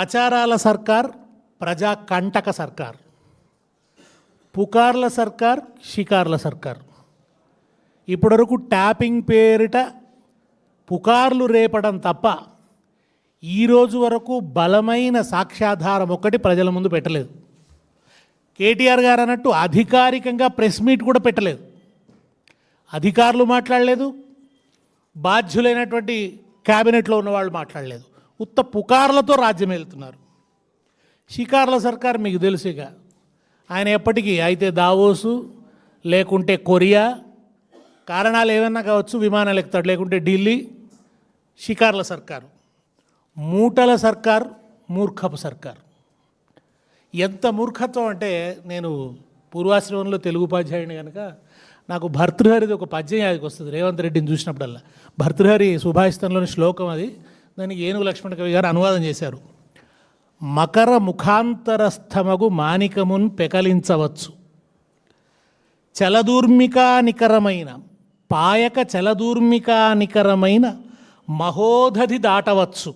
ప్రచారాల సర్కార్, ప్రజా కంటక సర్కార్, పుకార్ల సర్కార్, షికార్ల సర్కార్. ఇప్పటివరకు ట్యాపింగ్ పేరిట పుకార్లు రేపడం తప్ప ఈరోజు వరకు బలమైన సాక్ష్యాధారం ఒకటి ప్రజల ముందు పెట్టలేదు. కేటీఆర్ గారు అన్నట్టు అధికారికంగా ప్రెస్ మీట్ కూడా పెట్టలేదు. అధికారులు మాట్లాడలేదు, బాధ్యులైనటువంటి క్యాబినెట్లో ఉన్నవాళ్ళు మాట్లాడలేదు. ఉత్త పుకార్లతో రాజ్యం వెళ్తున్నారు. షికార్ల సర్కార్ మీకు తెలుసుగా, ఆయన ఎప్పటికీ అయితే దావోసు లేకుంటే కొరియా, కారణాలు ఏమన్నా కావచ్చు, విమానాలు ఎక్కుతాడు, లేకుంటే ఢిల్లీ. షికార్ల సర్కారు, మూటల సర్కార్, మూర్ఖపు సర్కార్. ఎంత మూర్ఖత్వం అంటే, నేను పూర్వాశ్రమంలో తెలుగు ఉపాధ్యాయుని కనుక నాకు భర్తృహరిది ఒక పద్యం యాదికి వస్తుంది రేవంత్ రెడ్డిని చూసినప్పుడల్లా. భర్తృహరి సుభాషితంలోని శ్లోకం అది. దానికి ఏనుగు లక్ష్మణ కవి గారు అనువాదం చేశారు. మకర ముఖాంతరస్థమగు మానికమున్ పెకలించవచ్చు, చలదూర్మికానికరమైన పాయక చలదూర్మికానికరమైన మహోదధి దాటవచ్చు,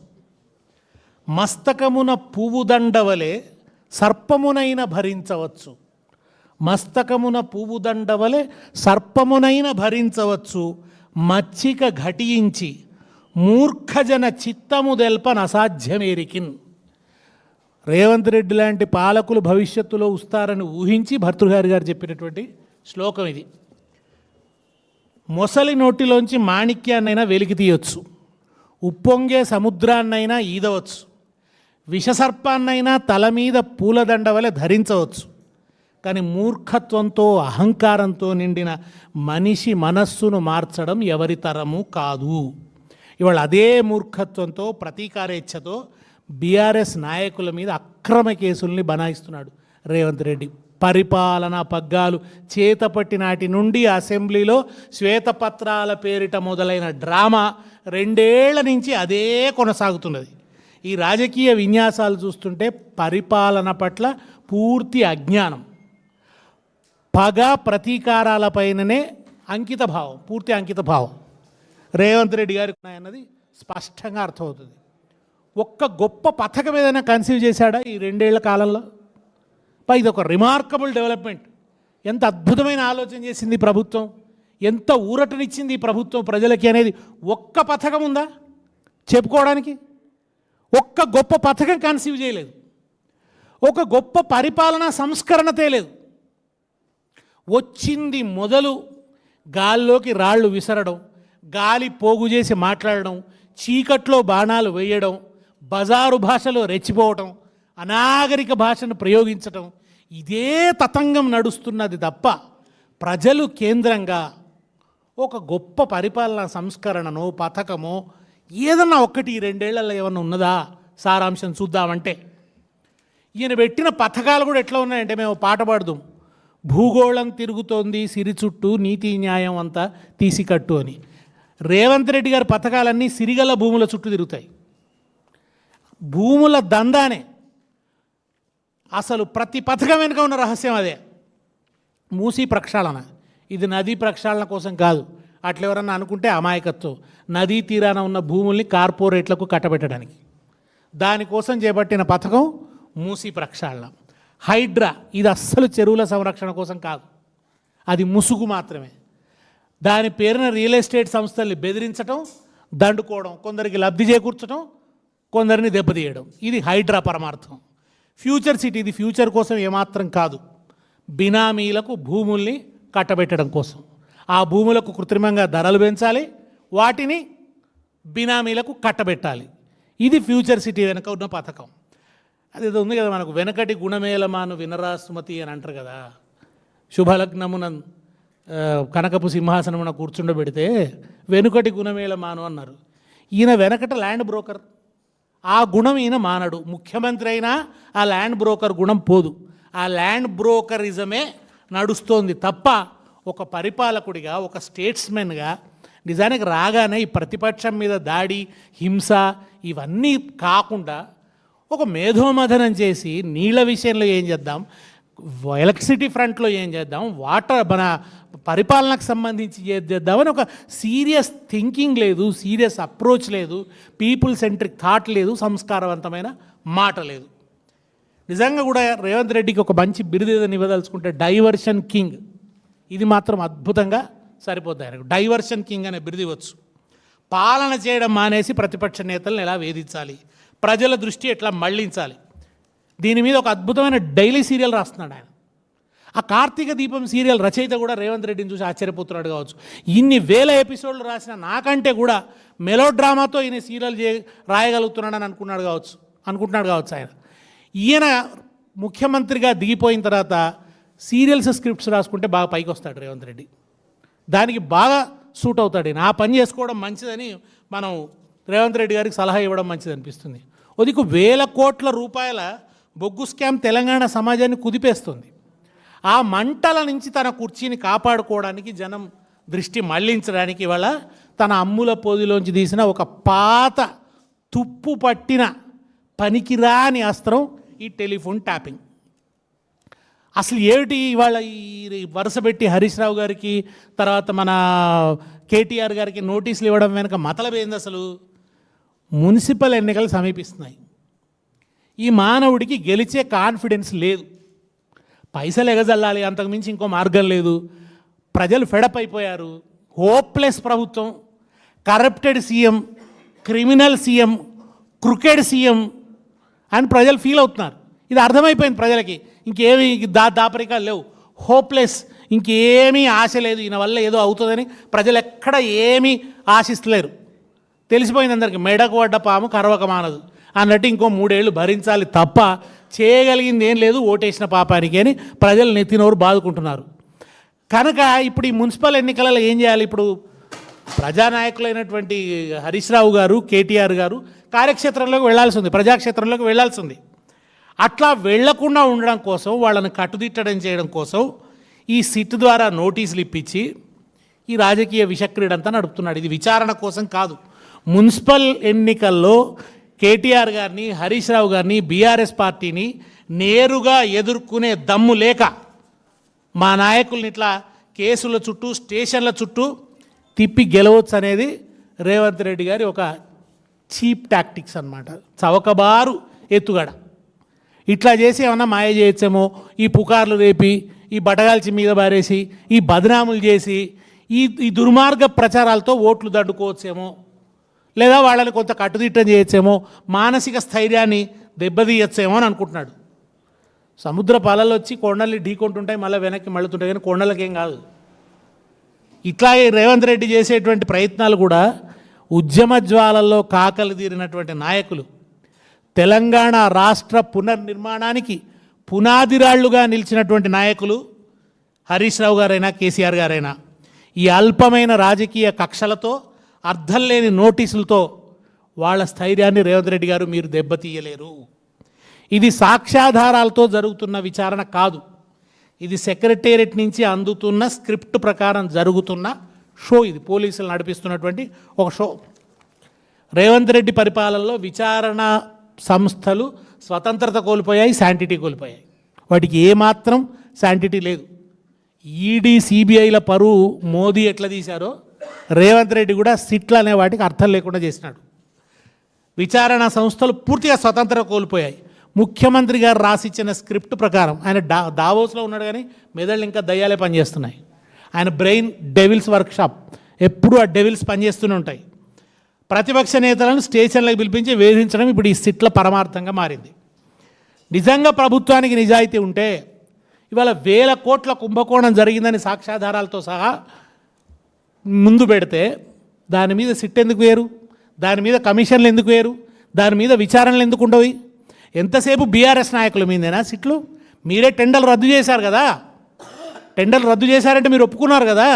మస్తకమున పువ్వు దండవలే సర్పమునైన భరించవచ్చు, మస్తకమున పువ్వు దండవలే సర్పమునైన భరించవచ్చు, మచ్చిక ఘటించి మూర్ఖజన చిత్తము దెల్పన అసాధ్యమేరికిన్. రేవంత్ రెడ్డి లాంటి పాలకులు భవిష్యత్తులో వస్తారని ఊహించి భర్తృహరి గారు చెప్పినటువంటి శ్లోకం ఇది. మొసలి నోటిలోంచి మాణిక్యాన్నైనా వెలికి తీయొచ్చు, ఉప్పొంగే సముద్రాన్నైనా ఈదవచ్చు, విషసర్పాన్నైనా తల మీద పూలదండ వలె ధరించవచ్చు. కానీ మూర్ఖత్వంతో అహంకారంతో నిండిన మనిషి మనస్సును మార్చడం ఎవరి తరము కాదు. ఇవాళ అదే మూర్ఖత్వంతో, ప్రతీకారేచ్ఛతో బీఆర్ఎస్ నాయకుల మీద అక్రమ కేసుల్ని బనాయిస్తున్నాడు రేవంత్ రెడ్డి. పరిపాలనా పగ్గాలు చేతపట్టి నాటి నుండి అసెంబ్లీలో శ్వేతపత్రాల పేరిట మొదలైన డ్రామా 2 ఏళ్ల నుంచి అదే కొనసాగుతున్నది. ఈ రాజకీయ విన్యాసాలు చూస్తుంటే పరిపాలన పట్ల పూర్తి అజ్ఞానం, పగ, ప్రతీకారాలపైననే అంకిత భావం, పూర్తి అంకిత భావం రేవంత్ రెడ్డి గారికి ఉన్నాయన్నది స్పష్టంగా అర్థమవుతుంది. ఒక్క గొప్ప పథకం ఏదైనా కన్సీవ్ చేశాడా ఈ 2 ఏళ్ల కాలంలో? ఇది ఒక రిమార్కబుల్ డెవలప్మెంట్. ఎంత అద్భుతమైన ఆలోచన చేసింది ప్రభుత్వం, ఎంత ఊరటనిచ్చింది ఈ ప్రభుత్వం ప్రజలకి అనేది ఒక్క పథకం ఉందా చెప్పుకోవడానికి? ఒక్క గొప్ప పథకం కన్సీవ్ చేయలేదు, ఒక గొప్ప పరిపాలనా సంస్కరణ తేలేదు. వచ్చింది మొదలు గాల్లోకి రాళ్ళు విసరడం, గాలి పోగు చేసి మాట్లాడడం, చీకట్లో బాణాలు వేయడం, బజారు భాషలో రెచ్చిపోవటం, అనాగరిక భాషను ప్రయోగించటం, ఇదే తతంగం నడుస్తున్నది తప్ప ప్రజలు కేంద్రంగా ఒక గొప్ప పరిపాలనా సంస్కరణనో పథకమో ఏదన్నా ఒక్కటి ఈ 2 ఏళ్లలో ఏమన్నా ఉన్నదా సారాంశం చూద్దామంటే? ఈయన పెట్టిన పథకాలు కూడా ఎట్లా ఉన్నాయంటే, మేము పాట పాడుదాం, భూగోళం తిరుగుతోంది సిరి చుట్టూ నీతి న్యాయం అంతా తీసికట్టు అని. రేవంత్ రెడ్డి గారి పథకాలన్నీ సిరిగల భూముల చుట్టూ తిరుగుతాయి. భూముల దందానే అసలు ప్రతి పథకం వెనుక ఉన్న రహస్యం అదే. మూసీ ప్రక్షాళన, ఇది నదీ ప్రక్షాళన కోసం కాదు, అట్లా ఎవరన్నా అనుకుంటే అమాయకత్వం. నదీ తీరాన ఉన్న భూముల్ని కార్పొరేట్లకు కట్టబెట్టడానికి దానికోసం చేపట్టిన పథకం మూసీ ప్రక్షాళన. హైడ్రా, ఇది అస్సలు చెరువుల సంరక్షణ కోసం కాదు, అది ముసుగు మాత్రమే. దాని పేరున రియల్ ఎస్టేట్ సంస్థల్ని బెదిరించడం, దండుకోవడం, కొందరికి లబ్ధి చేకూర్చడం, కొందరిని దెబ్బతీయడం, ఇది హైడ్రా పరమార్థం. ఫ్యూచర్ సిటీ, ఇది ఫ్యూచర్ కోసం ఏమాత్రం కాదు, బినామీలకు భూముల్ని కట్టబెట్టడం కోసం. ఆ భూములకు కృత్రిమంగా ధరలు పెంచాలి, వాటిని బినామీలకు కట్టబెట్టాలి. ఇది ఫ్యూచర్ సిటీ వెనక ఉన్న పథకం. అదేదో ఉంది కదా మనకు, వెనకటి గుణమేలమాను వినరా సుమతి అని అంటారు కదా. శుభలగ్నమున కనకపు సింహాసనమున కూర్చుండబెడితే వెనుకటి గుణమేలమాను అన్నారు. ఈయన వెనకట ల్యాండ్ బ్రోకర్, ఆ గుణం ఈయన మానడు. ముఖ్యమంత్రి అయినా ఆ ల్యాండ్ బ్రోకర్ గుణం పోదు. ఆ ల్యాండ్ బ్రోకరిజమే నడుస్తోంది తప్ప ఒక పరిపాలకుడిగా, ఒక స్టేట్స్మెన్గా నిజానికి రాగానే ఈ ప్రతిపక్షం మీద దాడి, హింస ఇవన్నీ కాకుండా ఒక మేధోమథనం చేసి నీళ్ల విషయంలో ఏం చేద్దాం, ఎలక్ట్రిసిటీ ఫ్రంట్లో ఏం చేద్దాం, వాటర్ మన పరిపాలనకు సంబంధించి చేద్దామని ఒక సీరియస్ థింకింగ్ లేదు, సీరియస్ అప్రోచ్ లేదు, పీపుల్ సెంట్రిక్ థాట్ లేదు, సంస్కారవంతమైన మాట లేదు. నిజంగా కూడా రేవంత్ రెడ్డికి ఒక మంచి బిరుదు ఏదని ఇవ్వదలుచుకుంటే డైవర్షన్ కింగ్. ఇది మాత్రం అద్భుతంగా సరిపోద్ది ఆయనకు. డైవర్షన్ కింగ్ అనే బిరుదు ఇవ్వచ్చు. పాలన చేయడం మానేసి ప్రతిపక్ష నేతలను ఎలా వేధించాలి, ప్రజల దృష్టి ఎట్లా మళ్లించాలి, దీని మీద ఒక అద్భుతమైన డైలీ సీరియల్ రాస్తున్నాడు ఆయన. ఆ కార్తీక దీపం సీరియల్ రచయిత కూడా రేవంత్ రెడ్డిని చూసి ఆశ్చర్యపోతున్నాడు కావచ్చు. ఇన్ని వేల ఎపిసోడ్లు రాసిన నాకంటే కూడా మెలో డ్రామాతో ఈయన సీరియల్ రాయగలుగుతున్నాడని అనుకుంటున్నాడు కావచ్చు ఆయన. ఈయన ముఖ్యమంత్రిగా దిగిపోయిన తర్వాత సీరియల్స్ స్క్రిప్ట్స్ రాసుకుంటే బాగా పైకి వస్తాడు రేవంత్ రెడ్డి. దానికి బాగా సూట్ అవుతాడు ఈయన. ఆ పని చేసుకోవడం మంచిదని మనం రేవంత్ రెడ్డి గారికి సలహా ఇవ్వడం మంచిది అనిపిస్తుంది. ఒదికు వేల కోట్ల రూపాయల బొగ్గు స్కామ్ తెలంగాణ సమాజాన్ని కుదిపేస్తుంది. ఆ మంటల నుంచి తన కుర్చీని కాపాడుకోవడానికి, జనం దృష్టి మళ్లించడానికి ఇవాళ తన అమ్ముల పొదిలోంచి తీసిన ఒక పాత తుప్పు పట్టిన పనికిరాని అస్త్రం ఈ టెలిఫోన్ ట్యాపింగ్. అసలు ఏమిటి ఇవాళ ఈ వరుస పెట్టి హరీష్ రావు గారికి, తర్వాత మన కేటీఆర్ గారికి నోటీసులు ఇవ్వడం వెనుక మతలబ్ ఏంది? అసలు మున్సిపల్ ఎన్నికలు సమీపిస్తున్నాయి. ఈ మానవుడికి గెలిచే కాన్ఫిడెన్స్ లేదు, పైసలు ఎగజల్లాలి, అంతకుమించి ఇంకో మార్గం లేదు. ప్రజలు ఫెడప్ అయిపోయారు. హోప్లెస్ ప్రభుత్వం, corrupted CM, criminal CM, cricket CM అని ప్రజలు ఫీల్ అవుతున్నారు. ఇది అర్థమైపోయింది ప్రజలకి. ఇంకేమీ దాపరికాలు లేవు, హోప్లెస్, ఇంకేమీ ఆశ లేదు, ఈయన వల్ల ఏదో అవుతుందని ప్రజలు ఎక్కడ ఏమీ ఆశిస్తలేరు. తెలిసిపోయింది అందరికీ, మెడకు పడ్డ పాము కరవక మానదు అన్నట్టు ఇంకో 3 ఏళ్ళు భరించాలి తప్ప చేయగలిగింది ఏం లేదు ఓటేసిన పాపానికి అని ప్రజలు నెత్తినోరు బాదుకుంటున్నారు. కనుక ఇప్పుడు ఈ మున్సిపల్ ఎన్నికలలో ఏం చేయాలి? ఇప్పుడు ప్రజానాయకులైనటువంటి హరీష్ రావు గారు, కేటీఆర్ గారు కార్యక్షేత్రంలోకి వెళ్లాల్సి ఉంది, ప్రజాక్షేత్రంలోకి వెళ్లాల్సి ఉంది. అట్లా వెళ్లకుండా ఉండడం కోసం, వాళ్ళని కట్టుదిట్టడం చేయడం కోసం ఈ సిట్ ద్వారా నోటీసులు ఇప్పించి ఈ రాజకీయ విషక్రీడంతా నడుపుతున్నాడు. ఇది విచారణ కోసం కాదు. మున్సిపల్ ఎన్నికల్లో కేటీఆర్ గారిని, హరీష్ రావు గారిని, బీఆర్ఎస్ పార్టీని నేరుగా ఎదుర్కొనే దమ్ము లేక మా నాయకుల్ని ఇట్లా కేసుల చుట్టూ, స్టేషన్ల చుట్టూ తిప్పి గెలవచ్చు అనేది రేవంత్ రెడ్డి గారి ఒక చీప్ టాక్టిక్స్ అన్నమాట, చవకబారు ఎత్తుగడ. ఇట్లా చేసి ఏమన్నా మాయ చేయొచ్చేమో, ఈ పుకార్లు రేపి, ఈ బటగాల్చి మీద బారేసి, ఈ బదనాములు చేసి, ఈ దుర్మార్గ ప్రచారాలతో ఓట్లు దండుకోవచ్చేమో, లేదా వాళ్ళని కొంత కట్టుదిట్టం చేయొచ్చేమో, మానసిక స్థైర్యాన్ని దెబ్బతీయచ్చేమో అని అనుకుంటున్నాడు. సముద్ర పాలలు వచ్చి కొండల్ని ఢీకొంటుంటాయి, మళ్ళీ వెనక్కి మళ్ళుతుంటాయి, కానీ కొండలకేం కాదు. ఇట్లాగే రేవంత్ రెడ్డి చేసేటువంటి ప్రయత్నాలు కూడా ఉద్యమ జ్వాలల్లో కాకలు తీరినటువంటి నాయకులు, తెలంగాణ రాష్ట్ర పునర్నిర్మాణానికి పునాదిరాళ్లుగా నిలిచినటువంటి నాయకులు హరీష్ రావు గారైనా, కేసీఆర్ గారైనా ఈ అల్పమైన రాజకీయ కక్షలతో, అర్థం లేని నోటీసులతో వాళ్ళ స్థైర్యాన్ని రేవంత్ రెడ్డి గారు మీరు దెబ్బతీయలేరు. ఇది సాక్ష్యాధారాలతో జరుగుతున్న విచారణ కాదు, ఇది సెక్రటేరియట్ నుంచి అందుతున్న స్క్రిప్ట్ ప్రకారం జరుగుతున్న షో. ఇది పోలీసులు నడిపిస్తున్నటువంటి ఒక షో. రేవంత్ రెడ్డి పరిపాలనలో విచారణ సంస్థలు స్వతంత్రత కోల్పోయాయి, శాంటిటీ కోల్పోయాయి. వాటికి ఏమాత్రం శాంటిటీ లేదు. ఈడీ, సిబిఐల పరువు మోదీ ఎట్లా తీశారో రేవంత్ రెడ్డి కూడా సిట్లు అనే వాటికి అర్థం లేకుండా చేసినాడు. విచారణ సంస్థలు పూర్తిగా స్వతంత్రత కోల్పోయాయి. ముఖ్యమంత్రి గారు రాసిచ్చిన స్క్రిప్ట్ ప్రకారం, ఆయన దావోస్లో ఉన్నాడు కానీ మెదళ్ళు ఇంకా దయ్యాలే పనిచేస్తున్నాయి. ఆయన బ్రెయిన్ డెవిల్స్ వర్క్షాప్, ఎప్పుడూ ఆ డెవిల్స్ పనిచేస్తూనే ఉంటాయి. ప్రతిపక్ష నేతలను స్టేషన్లకు పిలిపించి వేధించడం ఇప్పుడు ఈ సిట్ల పరమార్థంగా మారింది. నిజంగా ప్రభుత్వానికి నిజాయితీ ఉంటే ఇవాళ వేల కోట్ల కుంభకోణం జరిగిందని సాక్ష్యాధారాలతో సహా ముందు పెడితే దాని మీద సిట్ ఎందుకు వేరు, దాని మీద కమిషన్లు ఎందుకు వేరు, దాని మీద విచారణలు ఎందుకు ఉండవు? ఎంతసేపు బీఆర్ఎస్ నాయకుల మీదేనా సిట్లు? మీరే టెండర్లు రద్దు చేశారు కదా. టెండర్లు రద్దు చేశారంటే మీరు ఒప్పుకున్నారు కదా.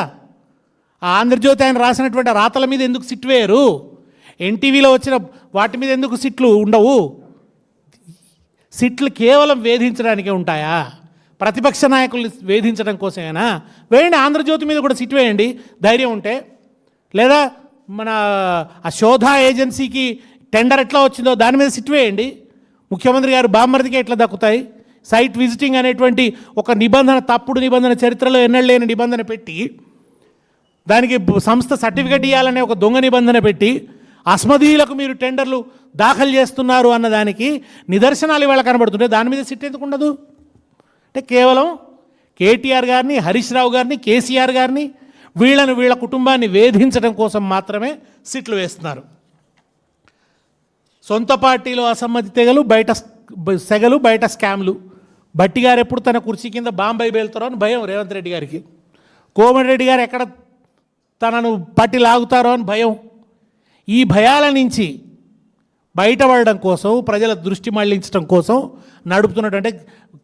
ఆ ఆంధ్రజ్యోతి ఆయన రాసినటువంటి రాతల మీద ఎందుకు సిట్ వేయరు? ఎన్టీవీలో వచ్చిన వాటి మీద ఎందుకు సిట్లు ఉండవు? సిట్లు కేవలం వేధించడానికే ఉంటాయా? ప్రతిపక్ష నాయకుల్ని వేధించడం కోసమేనా? వేయండి, ఆంధ్రజ్యోతి మీద కూడా సిట్ వేయండి ధైర్యం ఉంటే. లేదా మన ఆ శోధా ఏజెన్సీకి టెండర్ ఎట్లా వచ్చిందో దాని మీద సిట్ వేయండి. ముఖ్యమంత్రి గారు బామ్మర్దికి ఎట్లా దక్కుతాయి? సైట్ విజిటింగ్ అనేటువంటి ఒక నిబంధన, తప్పుడు నిబంధన, చరిత్రలో ఎన్నడూ లేని నిబంధన పెట్టి, దానికి సంస్థ సర్టిఫికెట్ ఇవ్వాలనే ఒక దొంగ నిబంధన పెట్టి అస్మదీయులకు మీరు టెండర్లు దాఖలు చేస్తున్నారు అన్నదానికి నిదర్శనాలు ఇవాళ కనబడుతుంటే దాని మీద సిట్ ఎందుకు ఉండదు? అంటే కేవలం కేటీఆర్ గారిని, హరీష్ రావు గారిని, కేసీఆర్ గారిని, వీళ్ళ కుటుంబాన్ని వేధించడం కోసం మాత్రమే సిట్లు వేస్తున్నారు. సొంత పార్టీలో అసమ్మతి తెగలు, బయట సెగలు, బయట స్కామ్లు. భట్టి గారు ఎప్పుడు తన కుర్చీ కింద బాంబై బేలుతారో అని భయం రేవంత్ రెడ్డి గారికి. కోమటిరెడ్డి గారు ఎక్కడ తనను పట్టి లాగుతారో అని భయం. ఈ భయాల నుంచి బయటపడడం కోసం, ప్రజల దృష్టి మళ్లించడం కోసం నడుపుతున్నటువంటి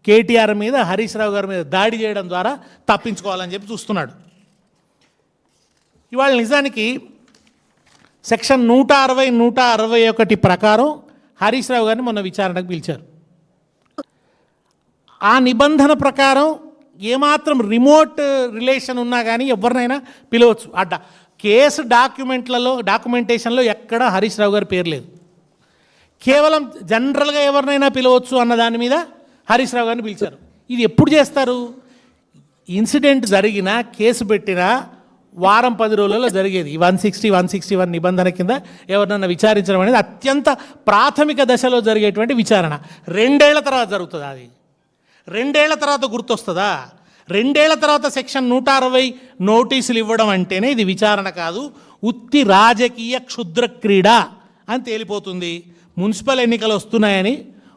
కేటీఆర్ మీద, హరీష్ రావు గారి మీద దాడి చేయడం ద్వారా తప్పించుకోవాలని చెప్పి చూస్తున్నాడు. ఇవాళ నిజానికి సెక్షన్ 160, 161 ప్రకారం హరీష్ రావు గారిని మొన్న విచారణకు పిలిచారు. ఆ నిబంధన ప్రకారం ఏమాత్రం రిమోట్ రిలేషన్ ఉన్నా కానీ ఎవరినైనా పిలవచ్చు. కేసు డాక్యుమెంటేషన్లో ఎక్కడ హరీష్ రావు గారి పేరు లేదు. కేవలం జనరల్గా ఎవరినైనా పిలవచ్చు అన్న దాని మీద హరీష్ రావు గారిని పిలిచారు. ఇది ఎప్పుడు చేస్తారు? ఇన్సిడెంట్ జరిగినా, కేసు పెట్టినా వారం 10 రోజులలో జరిగేది. 160, 161 నిబంధన కింద ఎవరినన్నా విచారించడం అనేది అత్యంత ప్రాథమిక దశలో జరిగేటువంటి విచారణ. 2 ఏళ్ల తర్వాత జరుగుతుంది. అది 2 ఏళ్ల తర్వాత గుర్తొస్తుందా? 2 ఏళ్ల తర్వాత సెక్షన్ 160 నోటీసులు ఇవ్వడం అంటేనే ఇది విచారణ కాదు, ఉత్తి రాజకీయ క్షుద్ర క్రీడ అని తేలిపోతుంది. మున్సిపల్ ఎన్నికలు వస్తున్నాయని,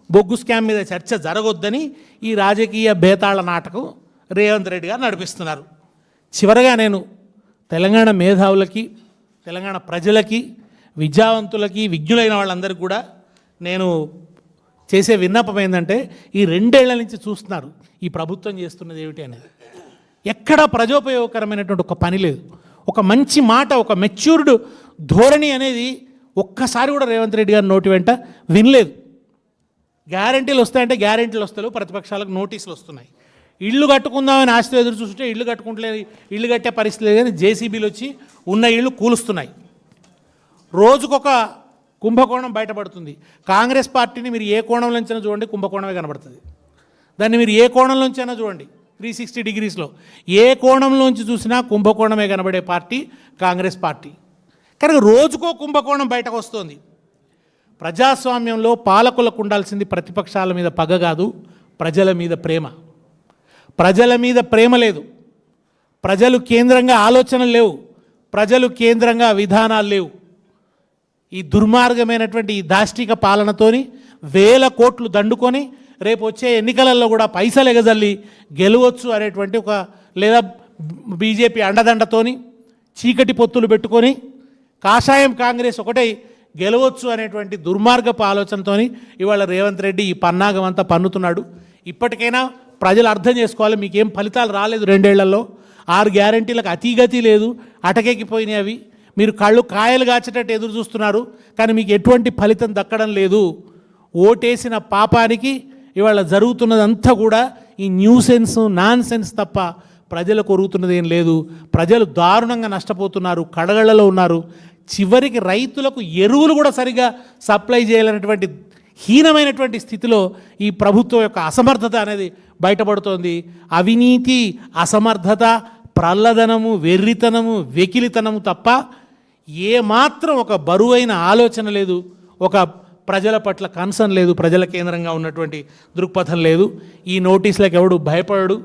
బొగ్గు స్కామ్ మీద చర్చ జరగొద్దని ఈ రాజకీయ బేతాళ నాటకం రేవంత్ రెడ్డి గారు నడిపిస్తున్నారు. చివరగా నేను తెలంగాణ మేధావులకి, తెలంగాణ ప్రజలకి, విద్యావంతులకి, విజ్ఞులైన వాళ్ళందరికీ కూడా నేను చేసే విన్నపం ఏంటంటే, ఈ 2 ఏళ్ల నుంచి చూస్తున్నారు ఈ ప్రభుత్వం చేస్తున్నది ఏమిటి అనేది. ఎక్కడ ప్రజోపయోగకరమైనటువంటి ఒక పని లేదు. ఒక మంచి మాట, ఒక మెచ్యూర్డ్ ధోరణి అనేది ఒక్కసారి కూడా రేవంత్ రెడ్డి గారి నోటి వెంట వినలేదు. గ్యారంటీలు వస్తాయంటే గ్యారంటీలు వస్తాయి, ప్రతిపక్షాలకు నోటీసులు వస్తున్నాయి. ఇళ్ళు కట్టుకుందామని ఆశతో ఎదురు చూస్తుంటే ఇళ్ళు కట్టుకుంటలేదు, ఇళ్ళు కట్టే పరిస్థితి లేదు. కానీ జేసీబీలు వచ్చి ఉన్న ఇళ్ళు కూలుస్తున్నాయి. రోజుకొక కుంభకోణం బయటపడుతుంది. కాంగ్రెస్ పార్టీని మీరు ఏ కోణంలోంచైనా చూడండి, కుంభకోణమే కనబడుతుంది. దాన్ని మీరు ఏ కోణంలోంచైనా చూడండి, 360 డిగ్రీస్లో ఏ కోణంలోంచి చూసినా కుంభకోణమే కనబడే పార్టీ కాంగ్రెస్ పార్టీ. కనుక రోజుకో కుంభకోణం బయటకు వస్తుంది. ప్రజాస్వామ్యంలో పాలకులకు ఉండాల్సింది ప్రతిపక్షాల మీద పగ కాదు, ప్రజల మీద ప్రేమ. ప్రజల మీద ప్రేమ లేదు, ప్రజలు కేంద్రంగా ఆలోచనలు లేవు, ప్రజలు కేంద్రంగా విధానాలు లేవు. ఈ దుర్మార్గమైనటువంటి ఈ దాష్టిక పాలనతోని 1000 కోట్లు దండుకొని రేపు వచ్చే ఎన్నికలలో కూడా పైసలు ఎగజల్లి గెలవచ్చు అనేటువంటి ఒక, లేదా బీజేపీ అండదండతోని చీకటి పొత్తులు పెట్టుకొని కాషాయం కాంగ్రెస్ ఒకటే గెలవచ్చు అనేటువంటి దుర్మార్గపు ఆలోచనతోని ఇవాళ రేవంత్ రెడ్డి ఈ పన్నాగం అంతా పన్నుతున్నాడు. ఇప్పటికైనా ప్రజలు అర్థం చేసుకోవాలి, మీకేం ఫలితాలు రాలేదు 2 ఏళ్లలో. 6 గ్యారంటీలకు అతిగతి లేదు, అటకెక్కిపోయినాయి అవి. మీరు కళ్ళు కాయలు కాచేటట్టు ఎదురు చూస్తున్నారు, కానీ మీకు ఎటువంటి ఫలితం దక్కడం లేదు. ఓటేసిన పాపానికి ఇవాళ జరుగుతున్నదంతా కూడా ఈ న్యూసెన్స్, నాన్ సెన్స్ తప్ప ప్రజలకు ఒరుగుతున్నది ఏం లేదు. ప్రజలు దారుణంగా నష్టపోతున్నారు, కడగళ్లలో ఉన్నారు. చివరికి రైతులకు ఎరువులు కూడా సరిగా సప్లై చేయాలనేటువంటి హీనమైనటువంటి స్థితిలో ఈ ప్రభుత్వం యొక్క అసమర్థత అనేది బయటపడుతోంది. అవినీతి, అసమర్థత, ప్రల్లదనము, వెర్రితనము, వెకిలితనము తప్ప ఏమాత్రం ఒక బరువైన ఆలోచన లేదు, ఒక ప్రజల పట్ల కన్సర్న్ లేదు, ప్రజల కేంద్రంగా ఉన్నటువంటి దృక్పథం లేదు. ఈ నోటీసులకు ఎవడు భయపడడు.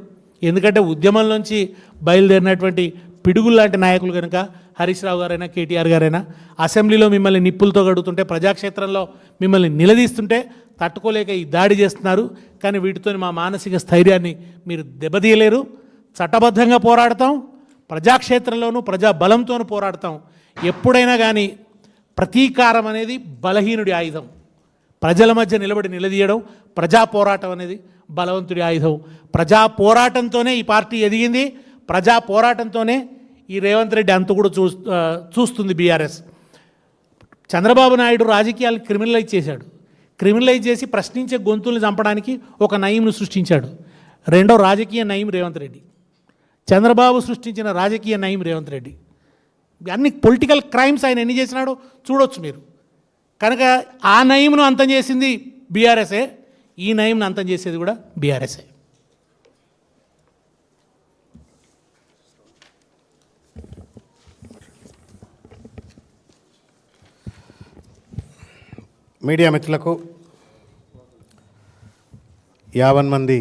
ఎందుకంటే ఉద్యమంలోంచి బయలుదేరినటువంటి పిడుగుల్లాంటి నాయకులు కనుక హరీష్ రావు గారైనా, కేటీఆర్ గారైనా అసెంబ్లీలో మిమ్మల్ని నిప్పులతో గడుగుతుంటే, ప్రజాక్షేత్రంలో మిమ్మల్ని నిలదీస్తుంటే తట్టుకోలేక ఈ దాడి చేస్తున్నారు. కానీ వీటితో మా మానసిక స్థైర్యాన్ని మీరు దెబ్బతీయలేరు. చట్టబద్ధంగా పోరాడతాం, ప్రజాక్షేత్రంలోనూ ప్రజా బలంతోనూ పోరాడతాం. ఎప్పుడైనా కానీ ప్రతీకారం అనేది బలహీనుడి ఆయుధం. ప్రజల మధ్య నిలబడి నిలదీయడం, ప్రజా పోరాటం అనేది బలవంతుడి ఆయుధం. ప్రజా పోరాటంతోనే ఈ పార్టీ ఎదిగింది, ప్రజా పోరాటంతోనే ఈ రేవంత్ రెడ్డి అంత కూడా చూస్తుంది బీఆర్ఎస్. చంద్రబాబు నాయుడు రాజకీయాలను క్రిమినలైజ్ చేశాడు. క్రిమినలైజ్ చేసి ప్రశ్నించే గొంతుల్ని చంపడానికి ఒక నయంను సృష్టించాడు. రెండో రాజకీయ నయం రేవంత్ రెడ్డి. చంద్రబాబు సృష్టించిన రాజకీయ నయం రేవంత్ రెడ్డి. అన్ని పొలిటికల్ క్రైమ్స్ ఆయన ఎన్ని చేసినాడో చూడొచ్చు మీరు. కనుక ఆ నయంను అంతం చేసింది బీఆర్ఎస్ఏ. ఈ నయంని అంతం చేసేది కూడా బీఆర్ఎస్ఏ. మీడియా మిత్రులకు 50 మంది